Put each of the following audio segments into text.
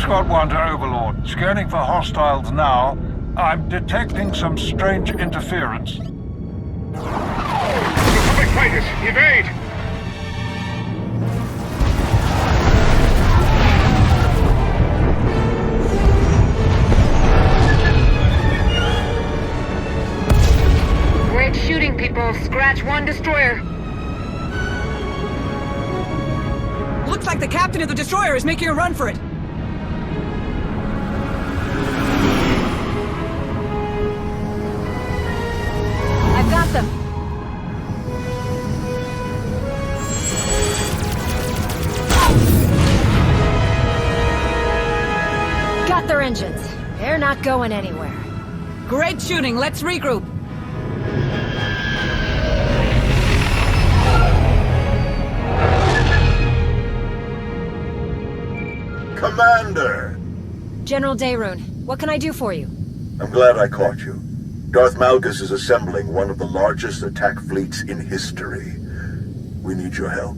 Escort 1 to Overlord. Scanning for hostiles now. I'm detecting some strange interference. Republic fighters, evade! Great shooting, people. Scratch 1 destroyer. Looks like the captain of the destroyer is making a run for it. I've got them. Got their engines. They're not going anywhere. Great shooting. Let's regroup. Commander! General Daerun, what can I do for you? I'm glad I caught you. Darth Malgus is assembling one of the largest attack fleets in history. We need your help.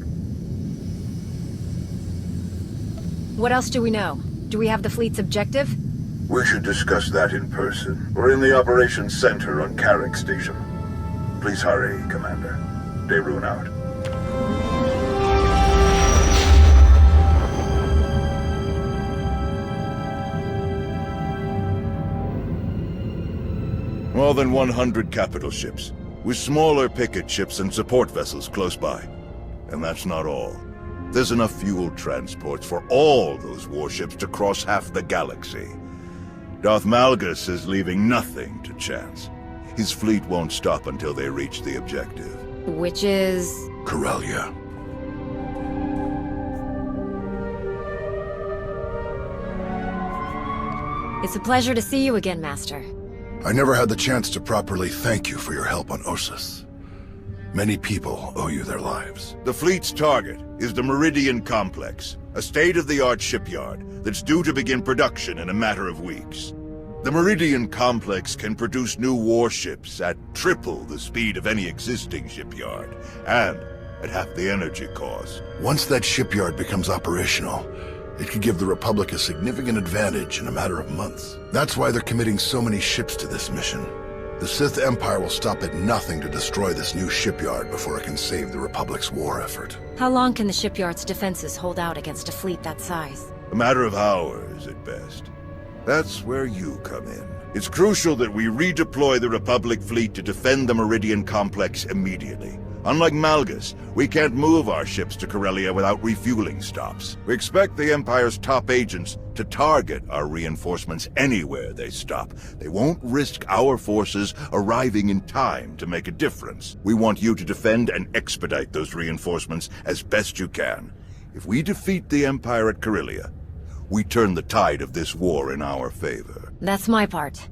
What else do we know? Do we have the fleet's objective? We should discuss that in person. We're in the operations center on Carrick Station. Please hurry, Commander. Daerun out. More than 100 capital ships, with smaller picket ships and support vessels close by. And that's not all. There's enough fuel transports for all those warships to cross half the galaxy. Darth Malgus is leaving nothing to chance. His fleet won't stop until they reach the objective. Which is... Corellia. It's a pleasure to see you again, Master. I never had the chance to properly thank you for your help on Ossus. Many people owe you their lives. The fleet's target is the Meridian Complex, a state-of-the-art shipyard that's due to begin production in a matter of weeks. The Meridian Complex can produce new warships at triple the speed of any existing shipyard, and at half the energy cost. Once that shipyard becomes operational, it could give the Republic a significant advantage in a matter of months. That's why they're committing so many ships to this mission. The Sith Empire will stop at nothing to destroy this new shipyard before it can save the Republic's war effort. How long can the shipyard's defenses hold out against a fleet that size? A matter of hours, at best. That's where you come in. It's crucial that we redeploy the Republic fleet to defend the Meridian Complex immediately. Unlike Malgus, we can't move our ships to Corellia without refueling stops. We expect the Empire's top agents to target our reinforcements anywhere they stop. They won't risk our forces arriving in time to make a difference. We want you to defend and expedite those reinforcements as best you can. If we defeat the Empire at Corellia, we turn the tide of this war in our favor. That's my part.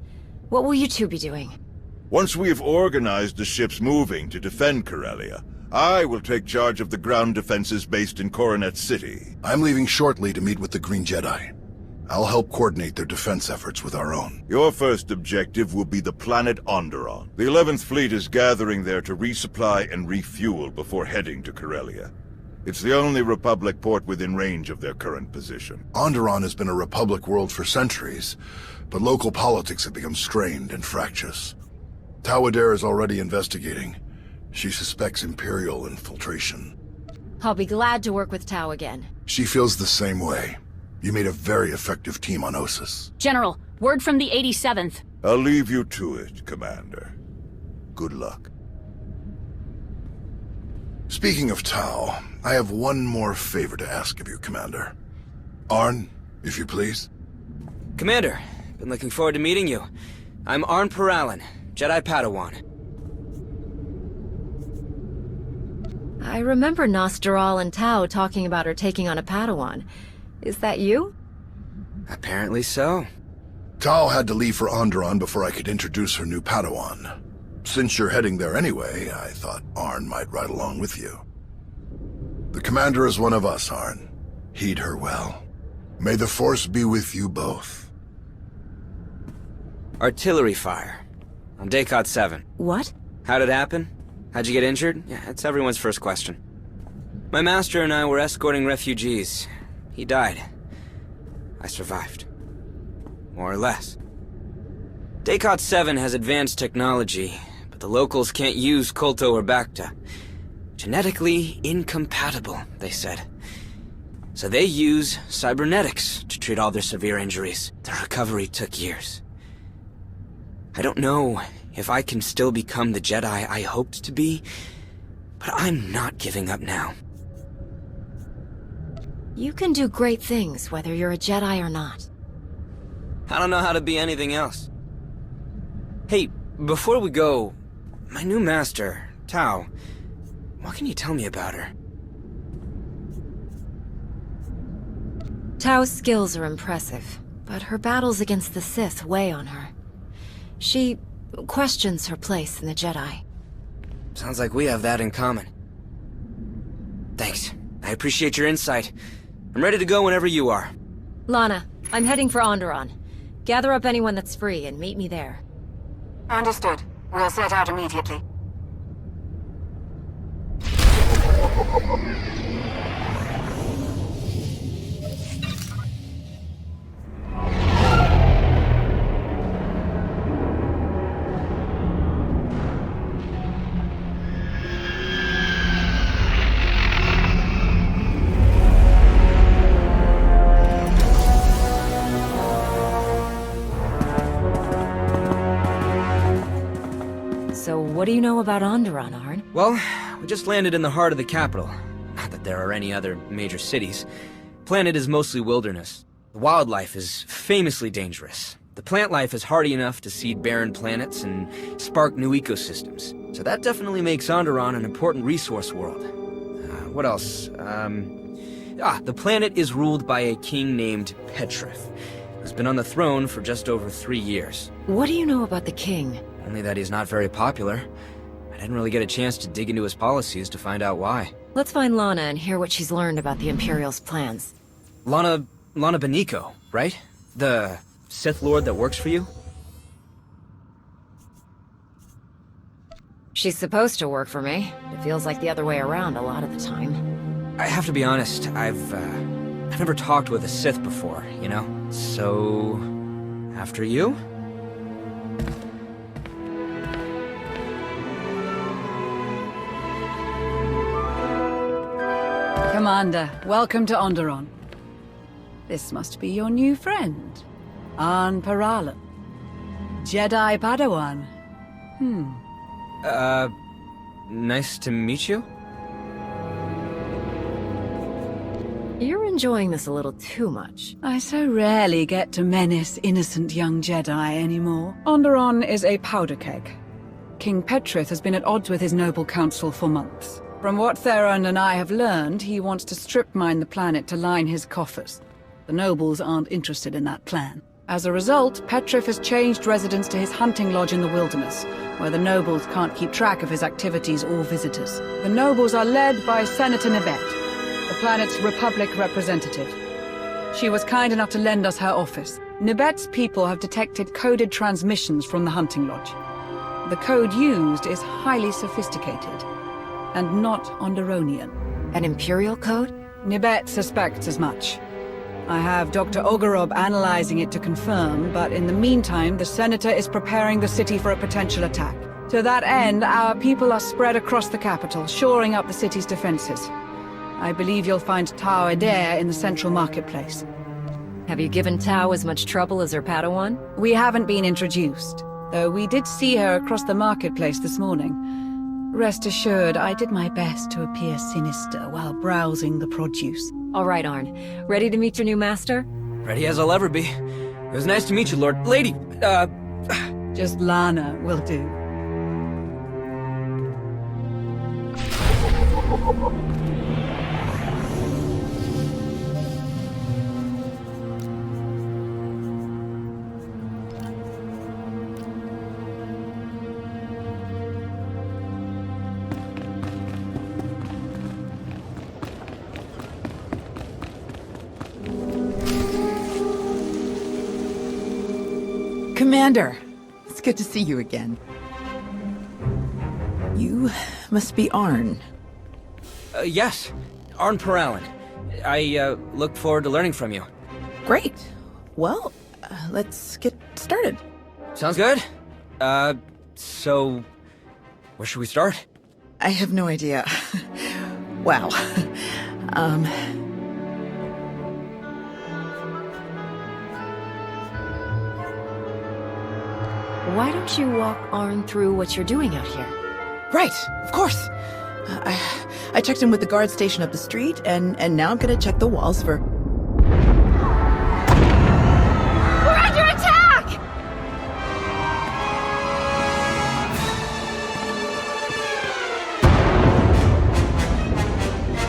What will you two be doing? Once we have organized the ships moving to defend Corellia, I will take charge of the ground defenses based in Coronet City. I'm leaving shortly to meet with the Green Jedi. I'll help coordinate their defense efforts with our own. Your first objective will be the planet Onderon. The 11th Fleet is gathering there to resupply and refuel before heading to Corellia. It's the only Republic port within range of their current position. Onderon has been a Republic world for centuries, but local politics have become strained and fractious. Tau Idair is already investigating. She suspects Imperial infiltration. I'll be glad to work with Tau again. She feels the same way. You made a very effective team on Ossus. General, word from the 87th. I'll leave you to it, Commander. Good luck. Speaking of Tau, I have one more favor to ask of you, Commander. Arn, if you please. Commander, been looking forward to meeting you. I'm Arn Peralun, Jedi Padawan. I remember Gnost-Dural and Tau talking about her taking on a Padawan. Is that you? Apparently so. Tau had to leave for Onderon before I could introduce her new Padawan. Since you're heading there anyway, I thought Arn might ride along with you. The Commander is one of us, Arn. Heed her well. May the Force be with you both. Artillery fire. On Daycot 7. What? How'd it happen? How'd you get injured? Yeah, that's everyone's first question. My master and I were escorting refugees. He died. I survived. More or less. Descartes 7 has advanced technology, but the locals can't use Kolto or Bacta. Genetically incompatible, they said. So they use cybernetics to treat all their severe injuries. The recovery took years. I don't know if I can still become the Jedi I hoped to be, but I'm not giving up now. You can do great things, whether you're a Jedi or not. I don't know how to be anything else. Hey, before we go, my new master, Tau, what can you tell me about her? Tau's skills are impressive, but her battles against the Sith weigh on her. She questions her place in the Jedi. Sounds like we have that in common. Thanks. I appreciate your insight. I'm ready to go whenever you are. Lana, I'm heading for Onderon. Gather up anyone that's free and meet me there. Understood. We'll set out immediately. So what do you know about Onderon, Arn? Well, we just landed in the heart of the capital. Not that there are any other major cities. The planet is mostly wilderness. The wildlife is famously dangerous. The plant life is hardy enough to seed barren planets and spark new ecosystems. So that definitely makes Onderon an important resource world. What else? The planet is ruled by a king named Petryph, who's been on the throne for just over 3 years. What do you know about the king? Only that he's not very popular. I didn't really get a chance to dig into his policies to find out why. Let's find Lana and hear what she's learned about the Imperial's plans. Lana Beniko, right? The Sith Lord that works for you? She's supposed to work for me. It feels like the other way around a lot of the time. I have to be honest, I've never talked with a Sith before, you know? So... after you? Commander, welcome to Onderon. This must be your new friend, Arn Peralun. Jedi Padawan. Nice to meet you? You're enjoying this a little too much. I so rarely get to menace innocent young Jedi anymore. Onderon is a powder keg. King Petryph has been at odds with his noble council for months. From what Theron and I have learned, he wants to strip mine the planet to line his coffers. The nobles aren't interested in that plan. As a result, Petryph has changed residence to his hunting lodge in the wilderness, where the nobles can't keep track of his activities or visitors. The nobles are led by Senator Nibet, the planet's Republic representative. She was kind enough to lend us her office. Nibet's people have detected coded transmissions from the hunting lodge. The code used is highly sophisticated, and not Onderonian. An Imperial code? Nibet suspects as much. I have Dr. Ogorob analyzing it to confirm, but in the meantime, the Senator is preparing the city for a potential attack. To that end, our people are spread across the capital, shoring up the city's defenses. I believe you'll find Tau Idair in the central marketplace. Have you given Tau as much trouble as her Padawan? We haven't been introduced, though we did see her across the marketplace this morning. Rest assured, I did my best to appear sinister while browsing the produce. All right, Arn. Ready to meet your new master? Ready as I'll ever be. It was nice to meet you, Lord. Lady, Just Lana will do. Commander, it's good to see you again. You must be Arn. Yes. Arn Peralun. I, look forward to learning from you. Great. Well, let's get started. Sounds good. So... where should we start? I have no idea. Wow. Why don't you walk Arn through what you're doing out here? Right, of course. I checked in with the guard station up the street, and now I'm gonna check the walls for... We're under attack!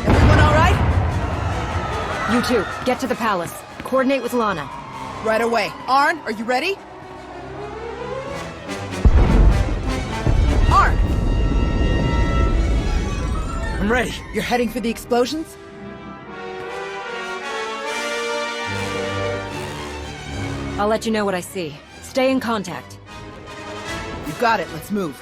Everyone all right? You two, get to the palace. Coordinate with Lana. Right away. Arn, are you ready? Arn! I'm ready. You're heading for the explosions? I'll let you know what I see. Stay in contact. You got it. Let's move.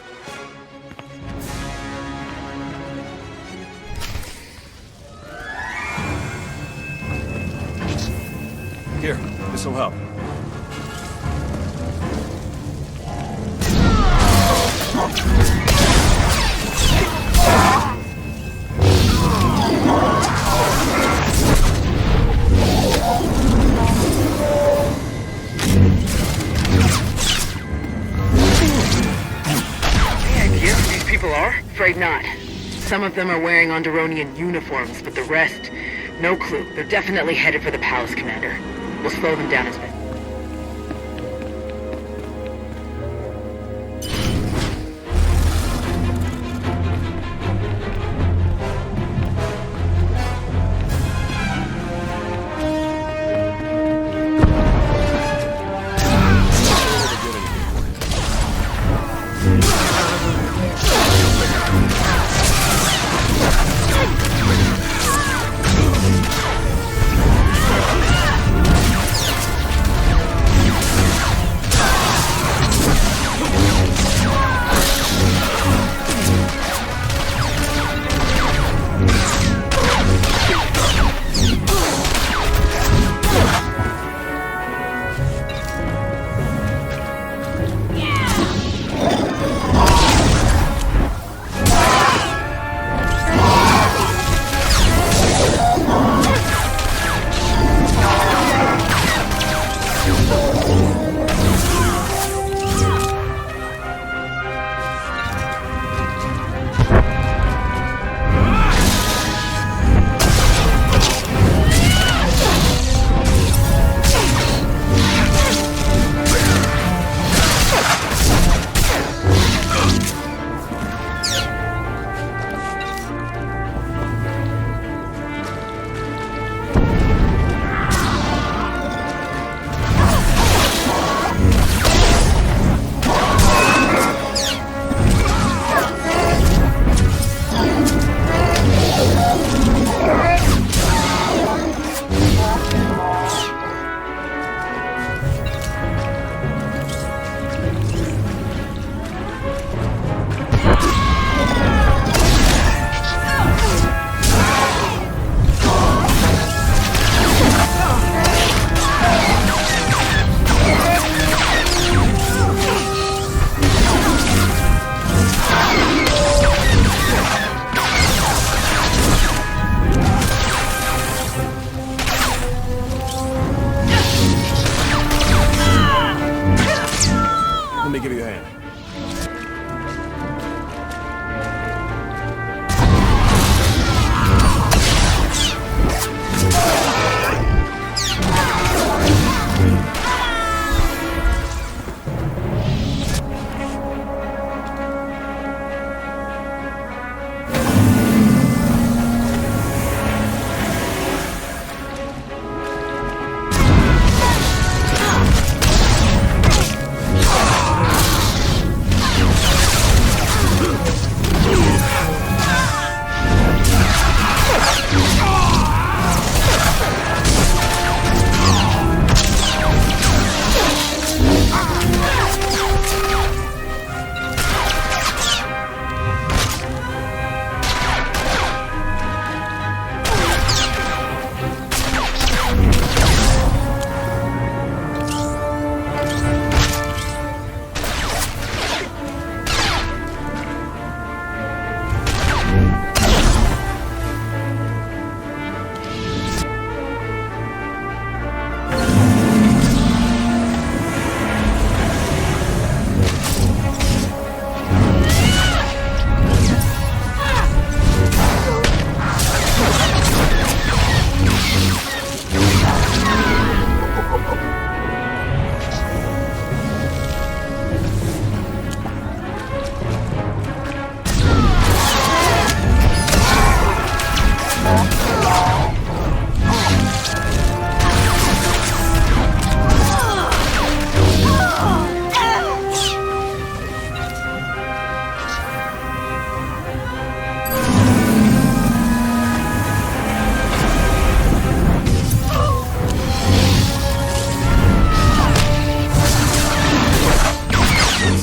Here, this'll help. Afraid not. Some of them are wearing Onderonian uniforms, but the rest, no clue. They're definitely headed for the palace, Commander. We'll slow them down a bit.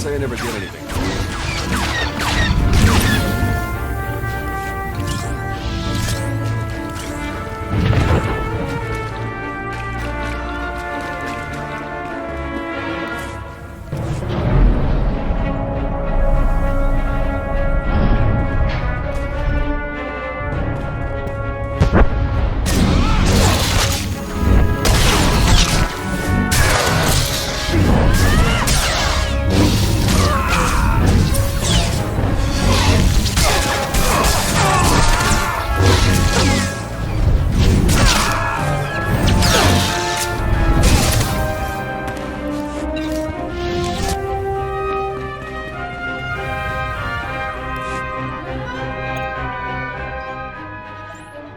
say I never get anything.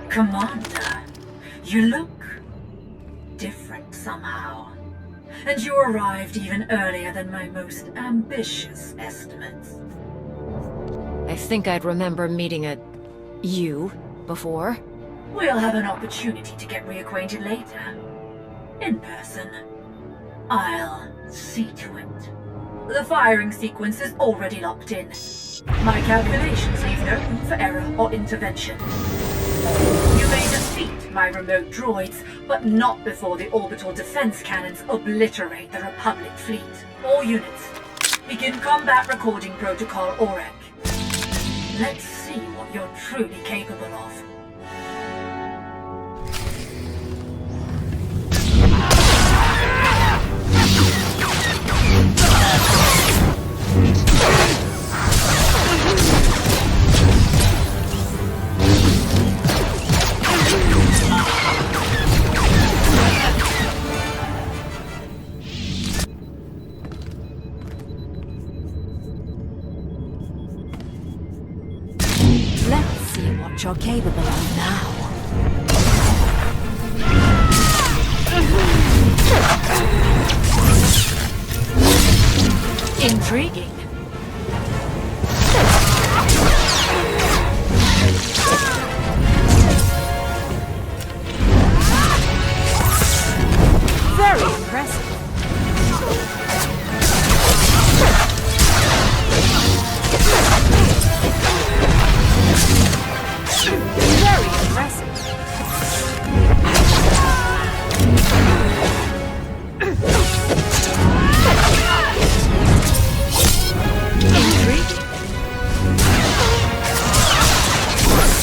Commander, you look different somehow. And you arrived even earlier than my most ambitious estimates. I think I'd remember meeting you before. We'll have an opportunity to get reacquainted later. In person. I'll see to it. The firing sequence is already locked in. My calculations leave no room for error or intervention. You may defeat my remote droids, but not before the orbital defense cannons obliterate the Republic fleet. All units, begin combat recording protocol OREC. Let's see what you're truly capable of. You're capable of now. Intriguing. Very impressive. Very impressive. Intriguing.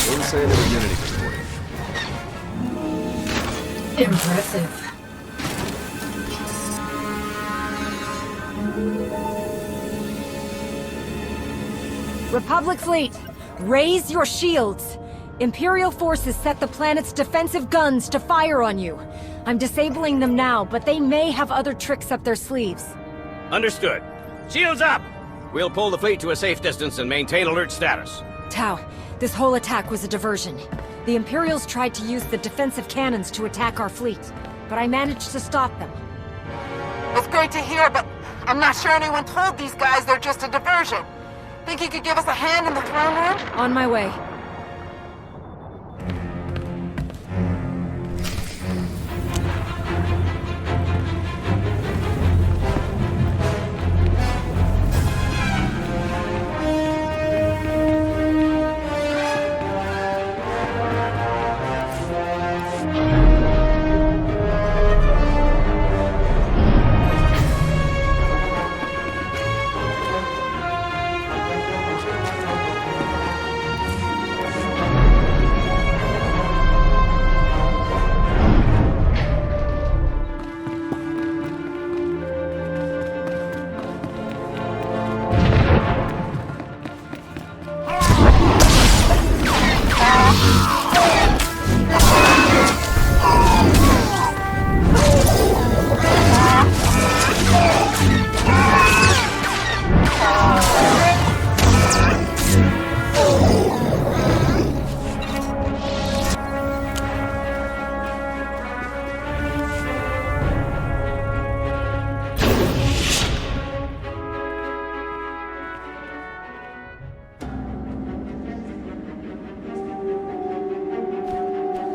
Don't say I never get anything for you. Impressive. Republic fleet, raise your shields. Imperial forces set the planet's defensive guns to fire on you. I'm disabling them now, but they may have other tricks up their sleeves. Understood. Shields up! We'll pull the fleet to a safe distance and maintain alert status. Tau, this whole attack was a diversion. The Imperials tried to use the defensive cannons to attack our fleet, but I managed to stop them. It's great to hear, but I'm not sure anyone told these guys they're just a diversion. Think you could give us a hand in the throne room? On my way.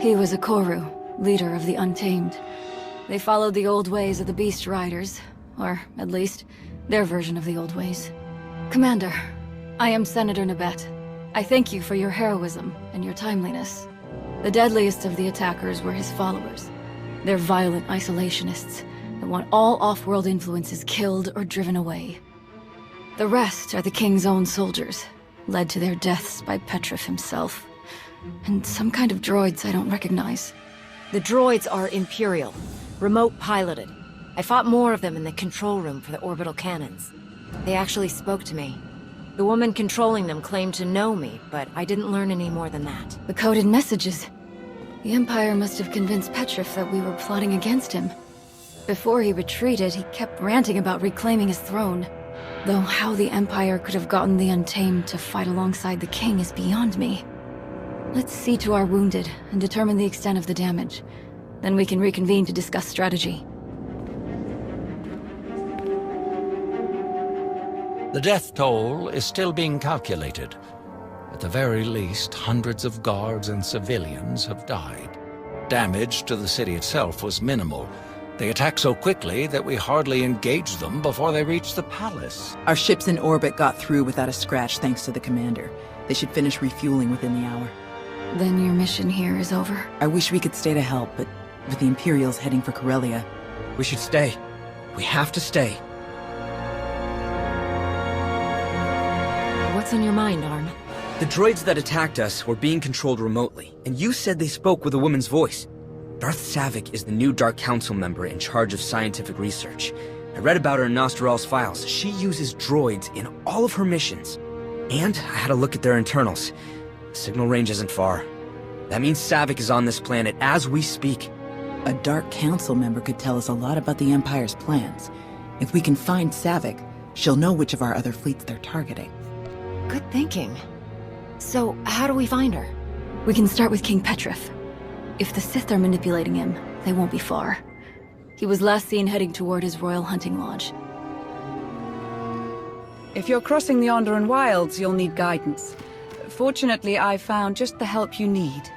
He was a Koru, leader of the Untamed. They followed the old ways of the Beast Riders, or at least, Their version of the old ways. Commander, I am Senator Nabet. I thank you for your heroism and your timeliness. The deadliest of the attackers were his followers. They're violent isolationists that want all off-world influences killed or driven away. The rest are the King's own soldiers, led to their deaths by Petryph himself. And some kind of droids I don't recognize. The droids are Imperial, remote piloted. I fought more of them in the control room for the orbital cannons. They actually spoke to me. The woman controlling them claimed to know me, but I didn't learn any more than that. The coded messages. The Empire must have convinced Petryph that we were plotting against him. Before he retreated, he kept ranting about reclaiming his throne. Though how the Empire could have gotten the Untamed to fight alongside the King is beyond me. Let's see to our wounded and determine the extent of the damage. Then we can reconvene to discuss strategy. The death toll is still being calculated. At the very least, hundreds of guards and civilians have died. Damage to the city itself was minimal. They attacked so quickly that we hardly engaged them before they reached the palace. Our ships in orbit got through without a scratch thanks to the commander. They should finish refueling within the hour. Then your mission here is over? I wish we could stay to help, but with the Imperials heading for Corellia... We should stay. We have to stay. What's on your mind, Arn? The droids that attacked us were being controlled remotely, and you said they spoke with a woman's voice. Darth Savik is the new Dark Council member in charge of scientific research. I read about her in Gnost-Dural's files. She uses droids in all of her missions. And I had a look at their internals. The signal range isn't far. That means Savik is on this planet as we speak. A Dark Council member could tell us a lot about the Empire's plans. If we can find Savik, she'll know which of our other fleets they're targeting. Good thinking. So, how do we find her? We can start with King Petryph. If the Sith are manipulating him, they won't be far. He was last seen heading toward his royal hunting lodge. If you're crossing the Onderon wilds, you'll need guidance. Fortunately, I found just the help you need.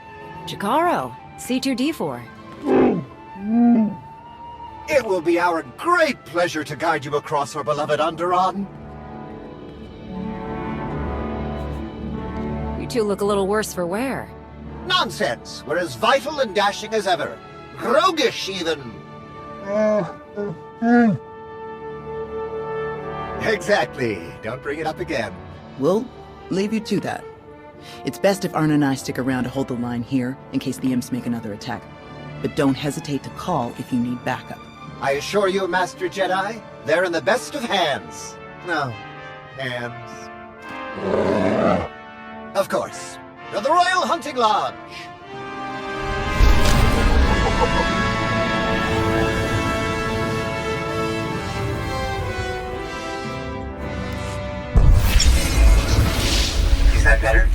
Jakaro, C2D4. It will be our great pleasure to guide you across our beloved Onderon. You two look a little worse for wear. Nonsense! We're as vital and dashing as ever. Roguish, even! Exactly. Don't bring it up again. We'll leave you to that. It's best if Arn and I stick around to hold the line here, in case the imps make another attack. But don't hesitate to call if you need backup. I assure you, Master Jedi, they're in the best of hands. No, hands. Of course. To the Royal Hunting Lodge! Is that better?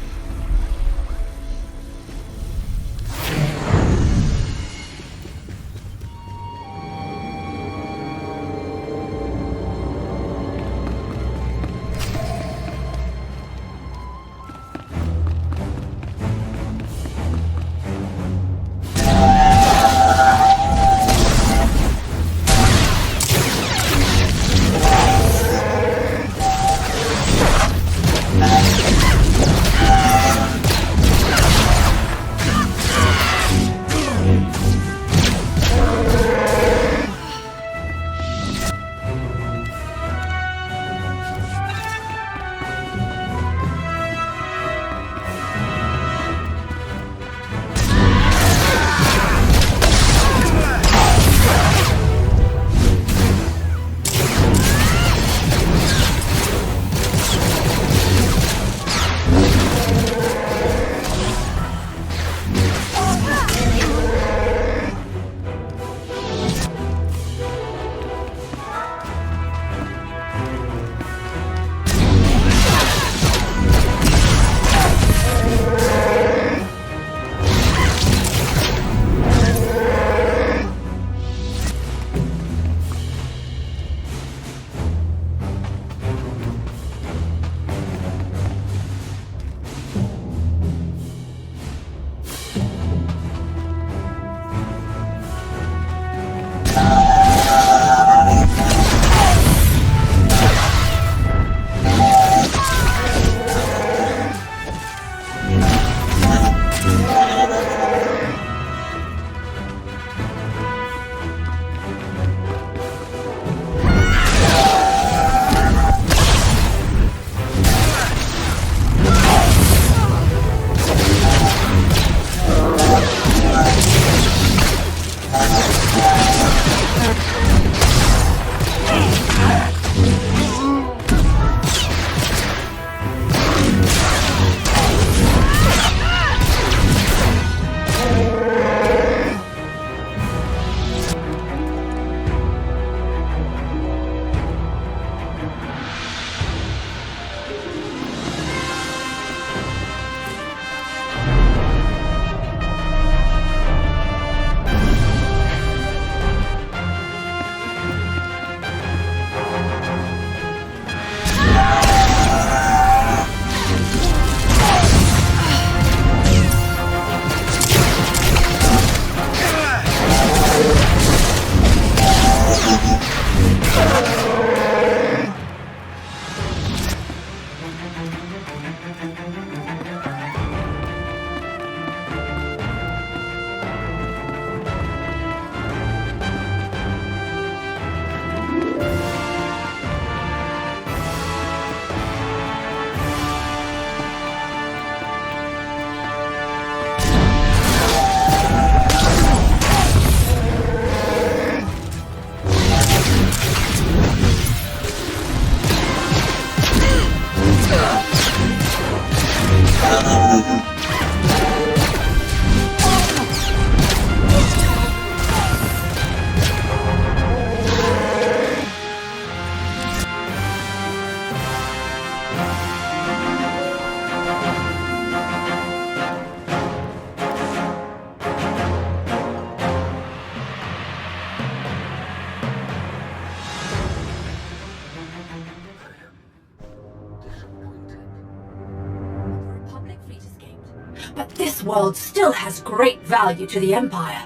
But this world still has great value to the Empire.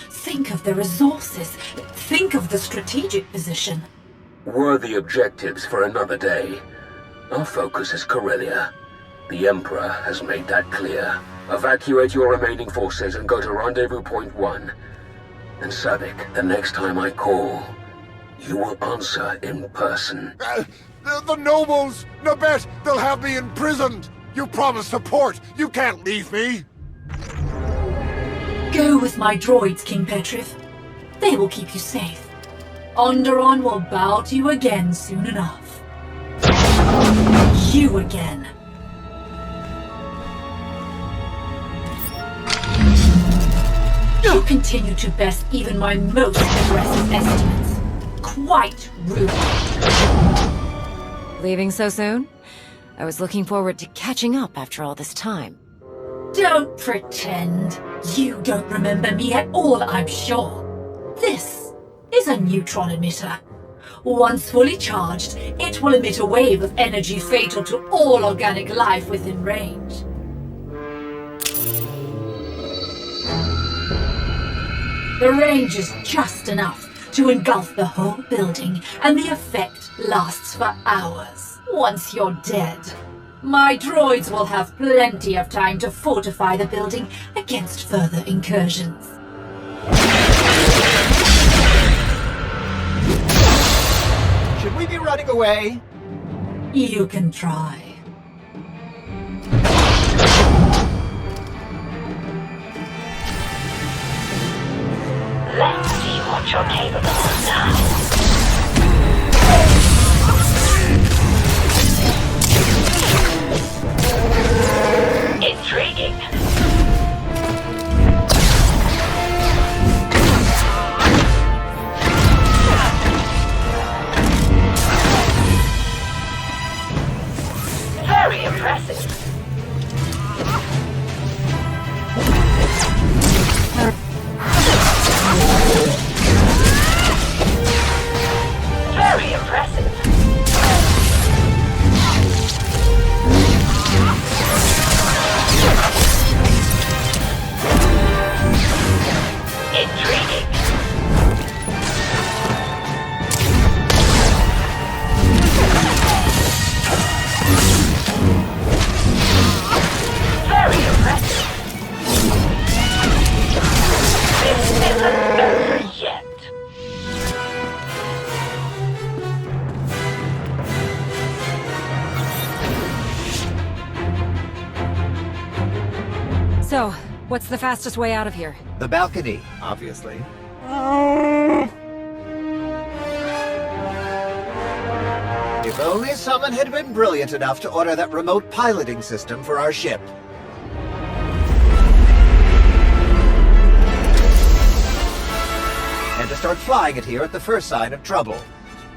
Think of the resources. Think of the strategic position. Worthy objectives for another day. Our focus is Corellia. The Emperor has made that clear. Evacuate your remaining forces and go to Rendezvous Point 1. And Savik, the next time I call, you will answer in person. The nobles! Nabet, they'll have me imprisoned! You promised support! You can't leave me! Go with my droids, King Petryph. They will keep you safe. Onderon will bow to you again soon enough. You again. You continue to best even my most aggressive estimates. Quite rude. Leaving so soon? I was looking forward to catching up after all this time. Don't pretend. You don't remember me at all, I'm sure. This is a neutron emitter. Once fully charged, it will emit a wave of energy fatal to all organic life within range. The range is just enough to engulf the whole building, and the effect lasts for hours. Once you're dead, my droids will have plenty of time to fortify the building against further incursions. Should we be running away? You can try. Let's see what you're capable of now. Intriguing. Very impressive. Very impressive. Intriguing. Very impressive. This isn't over yet. So, what's the fastest way out of here? The balcony, obviously. If only someone had been brilliant enough to order that remote piloting system for our ship. And to start flying it here at the first sign of trouble.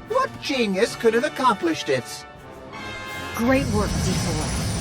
What genius could have accomplished it? Great work, D4.